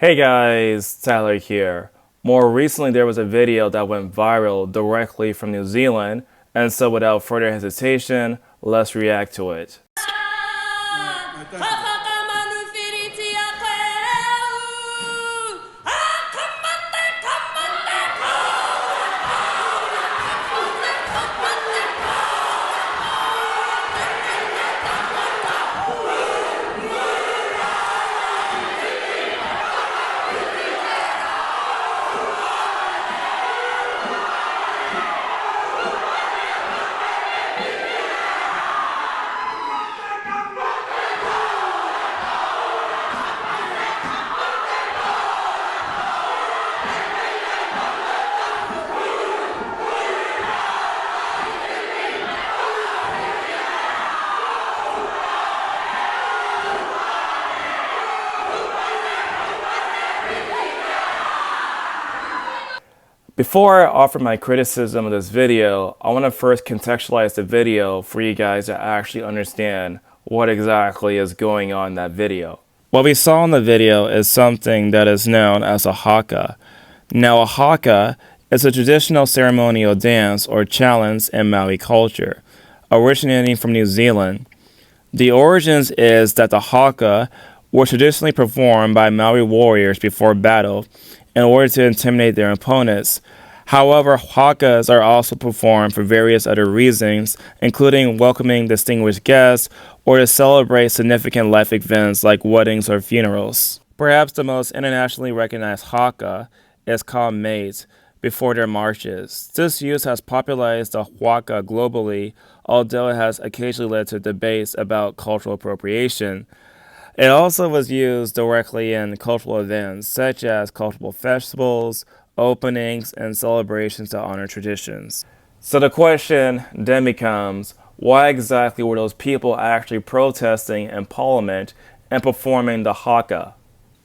Hey guys, Tyler here. More recently, there was a video that went viral directly from New Zealand, and so without further hesitation, let's react to it. Before I offer my criticism of this video, I want to first contextualize the video for you guys to actually understand what exactly is going on in that video. What we saw in the video is something that is known as a Haka. Now, a Haka is a traditional ceremonial dance or challenge in Maori culture, originating from New Zealand. The origins is that the Haka were traditionally performed by Maori warriors before battle in order to intimidate their opponents. However, hakas are also performed for various other reasons, including welcoming distinguished guests or to celebrate significant life events like weddings or funerals. Perhaps the most internationally recognized haka is called mate before their marches. This use has popularized the haka globally, although it has occasionally led to debates about cultural appropriation. It also was used directly in cultural events such as cultural festivals, openings, and celebrations to honor traditions. So the question then becomes, why exactly were those people actually protesting in Parliament and performing the haka?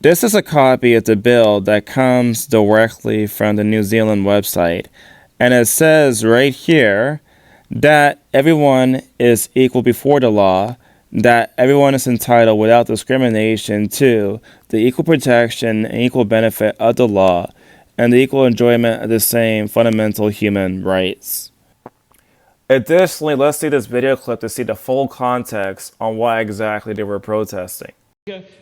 This is a copy of the bill that comes directly from the New Zealand website, and it says right here that everyone is equal before the law, that everyone is entitled without discrimination to the equal protection and equal benefit of the law and the equal enjoyment of the same fundamental human rights. Additionally, let's see this video clip to see the full context on why exactly they were protesting.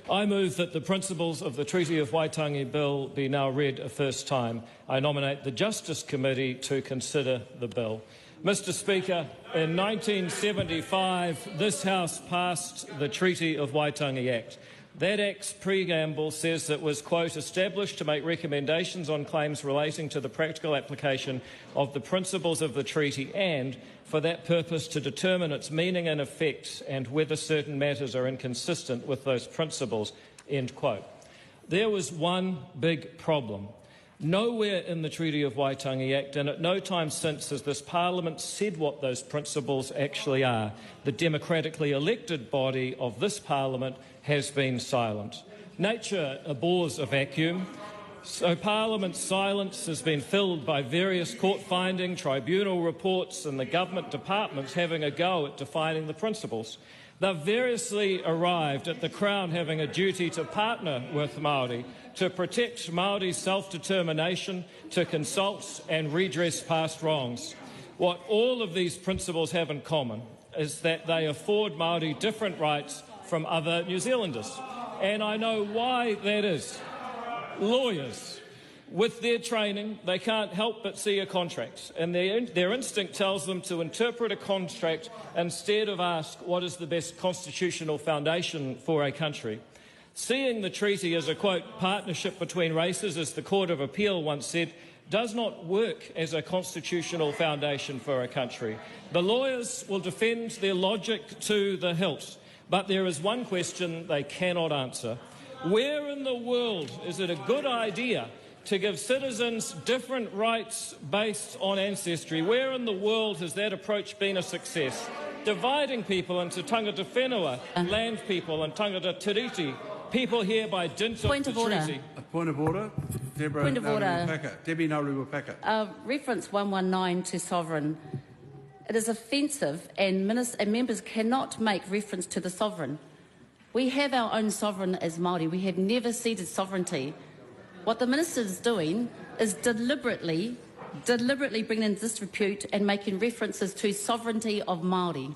I move that the principles of the Treaty of Waitangi Bill be now read a first time. I nominate the Justice Committee to consider the bill. Mr. Speaker, in 1975, this House passed the Treaty of Waitangi Act. That Act's preamble says that it was, quote, established to make recommendations on claims relating to the practical application of the principles of the treaty and, for that purpose, to determine its meaning and effect and whether certain matters are inconsistent with those principles, end quote. There was one big problem. Nowhere in the Treaty of Waitangi Act, and at no time since, has this Parliament said what those principles actually are. The democratically elected body of this Parliament has been silent. Nature abhors a vacuum, so Parliament's silence has been filled by various court-finding, tribunal reports and the government departments having a go at defining the principles. They've variously arrived at the Crown having a duty to partner with Māori, to protect Māori's self-determination, to consult and redress past wrongs. What all of these principles have in common is that they afford Māori different rights from other New Zealanders. And I know why that is. Lawyers, with their training, they can't help but see a contract, and their instinct tells them to interpret a contract instead of ask what is the best constitutional foundation for a country. Seeing the treaty as a, quote, partnership between races, as the Court of Appeal once said, does not work as a constitutional foundation for a country. The lawyers will defend their logic to the hilt, but there is one question they cannot answer. Where in the world is it a good idea to give citizens different rights based on ancestry? Where in the world has that approach been a success? Dividing people into tangata whenua, land people, and tangata tiriti, people here by dint of the treaty. A point of order. Point of order. Debbie Nauru-Paka. Reference 119 to sovereign. It is offensive and members cannot make reference to the sovereign. We have our own sovereign as Māori. We have never ceded sovereignty. What the Minister is doing is deliberately bringing in disrepute and making references to sovereignty of Māori.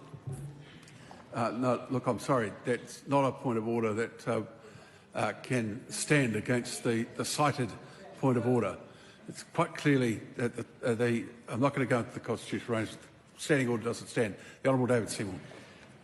No, look, I'm sorry. That's not a point of order that can stand against the cited point of order. It's quite clearly that I'm not going to go into the constitutional range. Standing order doesn't stand. The Honourable David Seymour.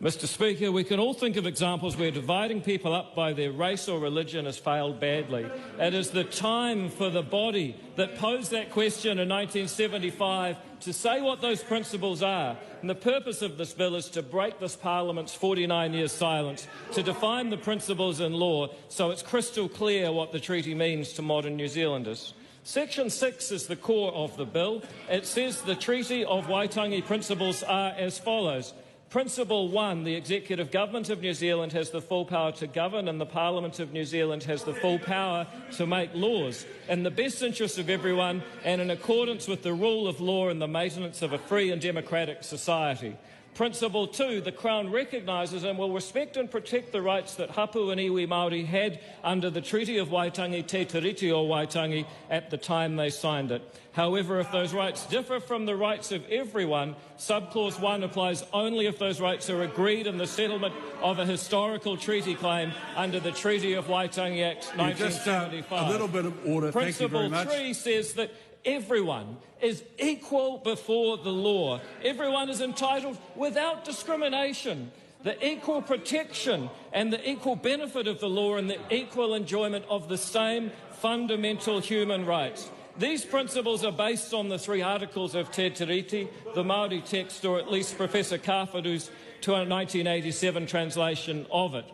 Mr. Speaker, we can all think of examples where dividing people up by their race or religion has failed badly. It is the time for the body that posed that question in 1975 to say what those principles are. And the purpose of this bill is to break this Parliament's 49-year silence, to define the principles in law so it's crystal clear what the treaty means to modern New Zealanders. Section 6 is the core of the bill. It says the Treaty of Waitangi principles are as follows. Principle 1, the Executive Government of New Zealand has the full power to govern and the Parliament of New Zealand has the full power to make laws in the best interest of everyone and in accordance with the rule of law and the maintenance of a free and democratic society. Principle 2, the Crown recognises and will respect and protect the rights that hapu and iwi Māori had under the Treaty of Waitangi, Te Tiriti o Waitangi, at the time they signed it. However, if those rights differ from the rights of everyone, subclause 1 applies only if those rights are agreed in the settlement of a historical treaty claim under the Treaty of Waitangi Act 1975. Just a little bit of order. Thank you very much. Principle 3 says that everyone is equal before the law. Everyone is entitled without discrimination. The equal protection and the equal benefit of the law and the equal enjoyment of the same fundamental human rights. These principles are based on the 3 articles of Te Tiriti, the Māori text, or at least Professor Kāwharu's 1987 translation of it.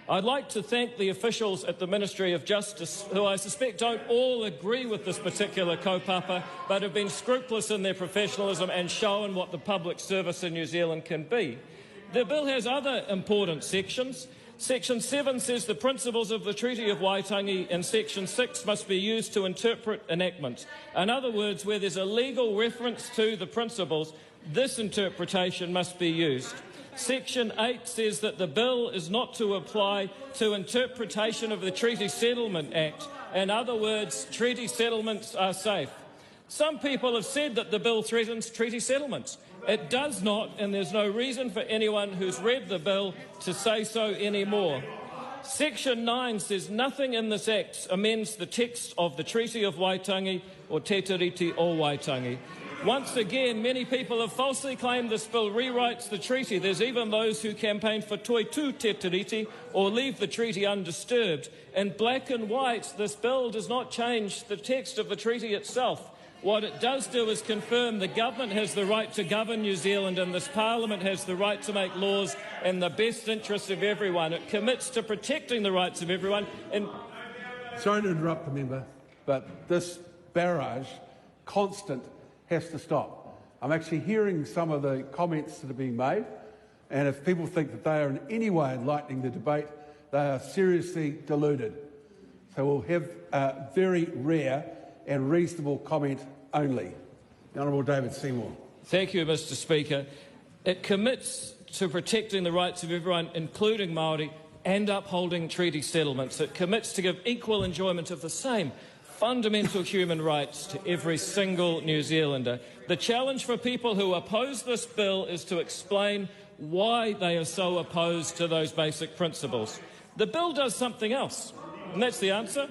I'd like to thank the officials at the Ministry of Justice, who I suspect don't all agree with this particular kaupapa, but have been scrupulous in their professionalism and shown what the public service in New Zealand can be. The bill has other important sections. Section 7 says the principles of the Treaty of Waitangi, and Section 6 must be used to interpret enactments. In other words, where there's a legal reference to the principles, this interpretation must be used. Section 8 says that the bill is not to apply to interpretation of the Treaty Settlement Act. In other words, treaty settlements are safe. Some people have said that the bill threatens treaty settlements. It does not, and there's no reason for anyone who's read the bill to say so anymore. Section 9 says nothing in this Act amends the text of the Treaty of Waitangi or Te Tiriti o Waitangi. Once again, many people have falsely claimed this bill rewrites the treaty. There's even those who campaign for toi tu te tiriti or leave the treaty undisturbed. In black and white, this bill does not change the text of the treaty itself. What it does do is confirm the government has the right to govern New Zealand and this Parliament has the right to make laws in the best interest of everyone. It commits to protecting the rights of everyone. Sorry to interrupt the member, but this barrage, constant, has to stop. I'm actually hearing some of the comments that are being made, and if people think that they are in any way enlightening the debate, they are seriously deluded. So we'll have a very rare and reasonable comment only. The Honourable David Seymour. Thank you, Mr. Speaker. It commits to protecting the rights of everyone, including Māori, and upholding treaty settlements. It commits to give equal enjoyment of the same fundamental human rights to every single New Zealander. The challenge for people who oppose this bill is to explain why they are so opposed to those basic principles. The bill does something else, and that's the answer.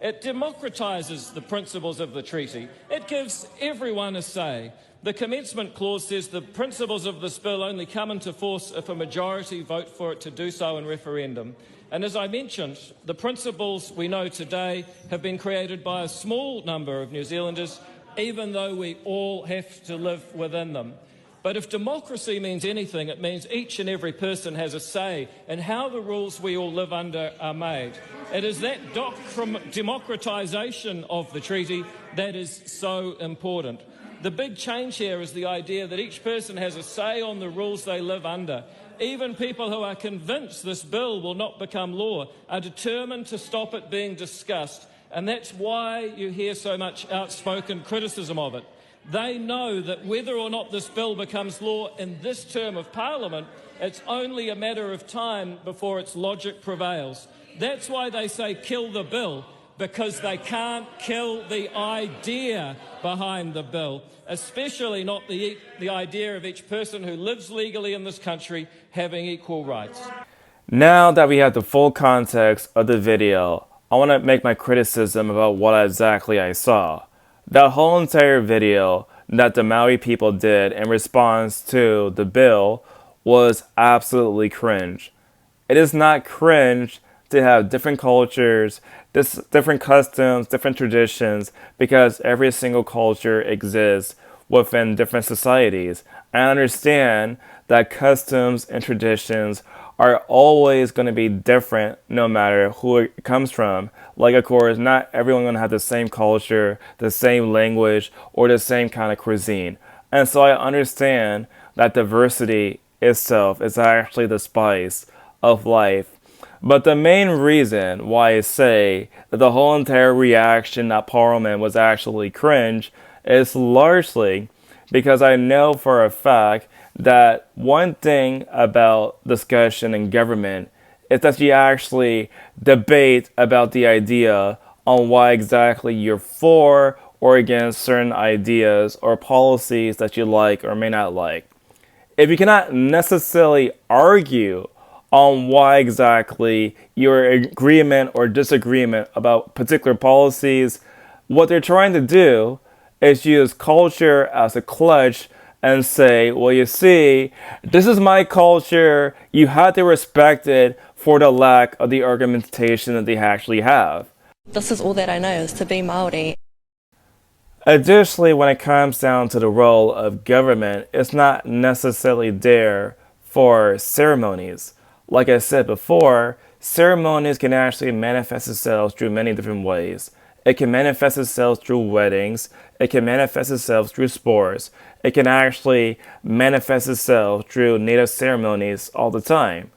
It democratises the principles of the treaty. It gives everyone a say. The commencement clause says the principles of this bill only come into force if a majority vote for it to do so in referendum. And as I mentioned, the principles we know today have been created by a small number of New Zealanders, even though we all have to live within them. But if democracy means anything, it means each and every person has a say in how the rules we all live under are made. It is that democratisation of the treaty that is so important. The big change here is the idea that each person has a say on the rules they live under. Even people who are convinced this bill will not become law are determined to stop it being discussed, and that's why you hear so much outspoken criticism of it. They know that whether or not this bill becomes law in this term of Parliament, It's only a matter of time before its logic prevails. That's why they say kill the bill, because they can't kill the idea behind the bill, especially not the idea of each person who lives legally in this country having equal rights. Now that we have the full context of the video, I want to make my criticism about what exactly I saw. That whole entire video that the Maori people did in response to the bill was absolutely cringe. It is not cringe to have different cultures, different customs, different traditions, because every single culture exists within different societies. I understand that customs and traditions are always going to be different no matter who it comes from. Like, of course, not everyone going to have the same culture, the same language, or the same kind of cuisine. And so I understand that diversity itself is actually the spice of life. But the main reason why I say that the whole entire reaction at Parliament was actually cringe is largely because I know for a fact that one thing about discussion in government is that you actually debate about the idea on why exactly you're for or against certain ideas or policies that you like or may not like. If you cannot necessarily argue on why exactly your agreement or disagreement about particular policies, what they're trying to do is use culture as a clutch and say, well, you see, this is my culture, you have to respect it for the lack of the argumentation that they actually have. This is all that I know, is to be Māori. Additionally, when it comes down to the role of government, it's not necessarily there for ceremonies. Like I said before, ceremonies can actually manifest themselves through many different ways. It can manifest itself through weddings. It can manifest itself through sports. It can actually manifest itself through native ceremonies all the time.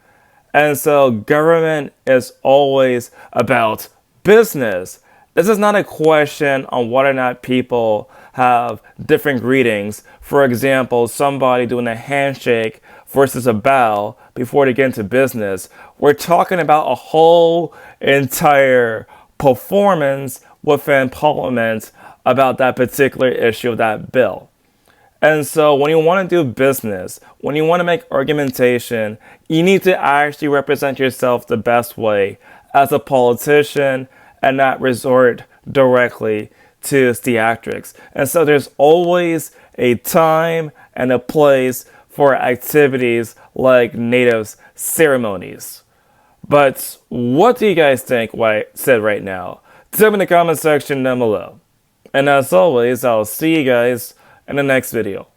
And so government is always about business. This is not a question on whether or not people have different greetings. For example, somebody doing a handshake versus a bow before they get into business. We're talking about a whole entire performance within Parliament about that particular issue of that bill. And so when you want to do business, when you want to make argumentation, you need to actually represent yourself the best way as a politician and not resort directly to theatrics. And so there's always a time and a place for activities like natives ceremonies. But what do you guys think what I said right now? Tell me in the comment section down below. And as always, I'll see you guys in the next video.